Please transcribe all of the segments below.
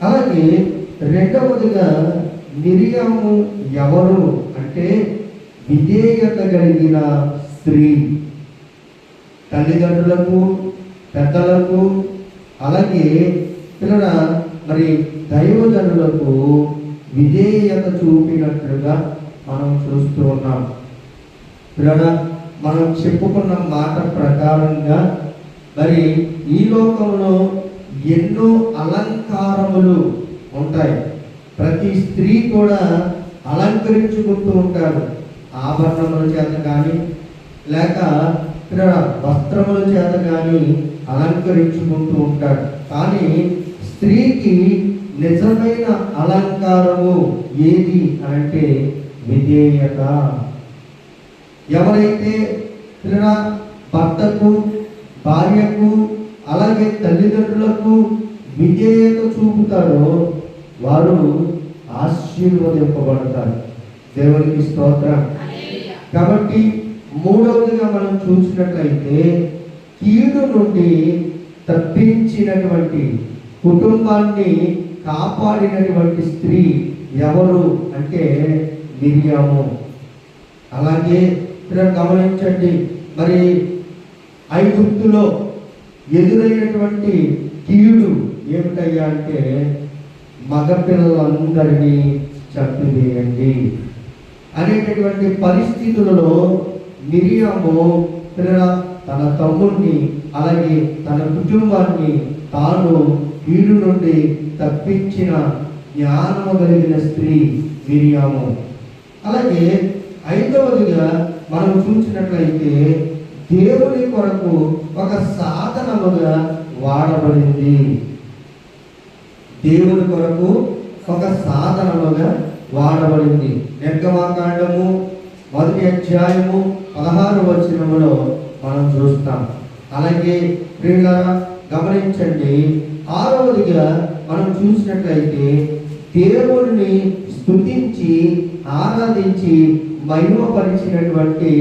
అలాగే రెండవదిగా మిరియాము ఎవరు అంటే విధేయత కలిగిన స్త్రీ. తల్లిదండ్రులకు, పెద్దలకు, అలాగే పిల్లల మరి దైవజనులకు విధేయత చూపినట్లుగా మనం చూస్తూ ఉన్నాం. పిల్లల మనం చెప్పుకున్న మాట ప్రకారంగా మరి ఈ లోకంలో ఎన్నో అలంకారములు ఉంటాయి. ప్రతి స్త్రీ కూడా అలంకరించుకుంటూ ఉంటారు. ఆభరణముల చేత కానీ లేక వస్త్రముల చేత కానీ అలంకరించుకుంటూ ఉంటారు. కానీ స్త్రీకి నిజమైన అలంకారము ఏది అంటే విధేయత. ఎవరైతే భర్తకు, భార్యకు, అలాగే తల్లిదండ్రులకు విధేయత చూపుతారో వారు ఆశీర్వదింపబడతారు. దేవునికి స్తోత్రం. కాబట్టి మూడవదిగా మనం చూసినట్లయితే కీడు నుండి తప్పించినటువంటి, కుటుంబాన్ని కాపాడినటువంటి స్త్రీ ఎవరు అంటే మిరియాము. అలాగే గమనించండి, మరి ఐగుప్తులో ఎదురైనటువంటి కీడు ఏమిటయ్యా అంటే మగపిల్లలందరినీ చంపివేయండి అనేటటువంటి పరిస్థితులలో మిరియాము తన తమ్ముడిని అలాగే తన కుటుంబాన్ని తాను కీడు నుండి తప్పించిన జ్ఞానము కలిగిన స్త్రీ మిరియాము. అలాగే ఐదవదిగా మనం చూసినట్లయితే దేవుని కొరకు ఒక సాధనముగా వాడబడింది. దేవుని కొరకు ఒక సాధనముగా వాడబడింది. నిర్గమాకాండము 1వ అధ్యాయము 16వ వచనములో మనం చూస్తాం. అలాగే ప్రియులారా గమనించండి, 6వదిగా మనం చూసినట్లయితే దేవుడిని స్తుతించి ఆరాధించి మహిమపరిచినటువంటి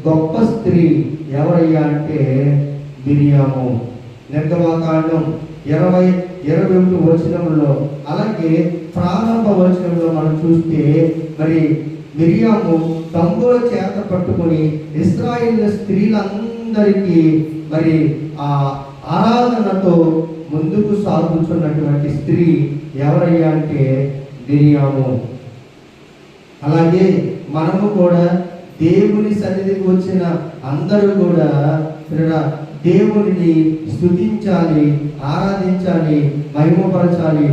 గొప్ప స్త్రీ ఎవరయ్యా అంటే మిరియాము. నిర్గమాకాండం 20-21 వచనంలో అలాగే ప్రారంభ వచనంలో మనం చూస్తే మరి మిరియాము తంబుర చేత పట్టుకొని ఇశ్రాయేలు స్త్రీలందరికీ మరి ఆ ఆరాధనతో ముందుకు సాగుతున్నటువంటి స్త్రీ ఎవరయ్యా అంటే మిరియాము. అలాగే మనము కూడా దేవుని సన్నిధికి వచ్చిన అందరూ కూడా దేవునిని స్తుతించాలి, ఆరాధించాలి, మహిమపరచాలి.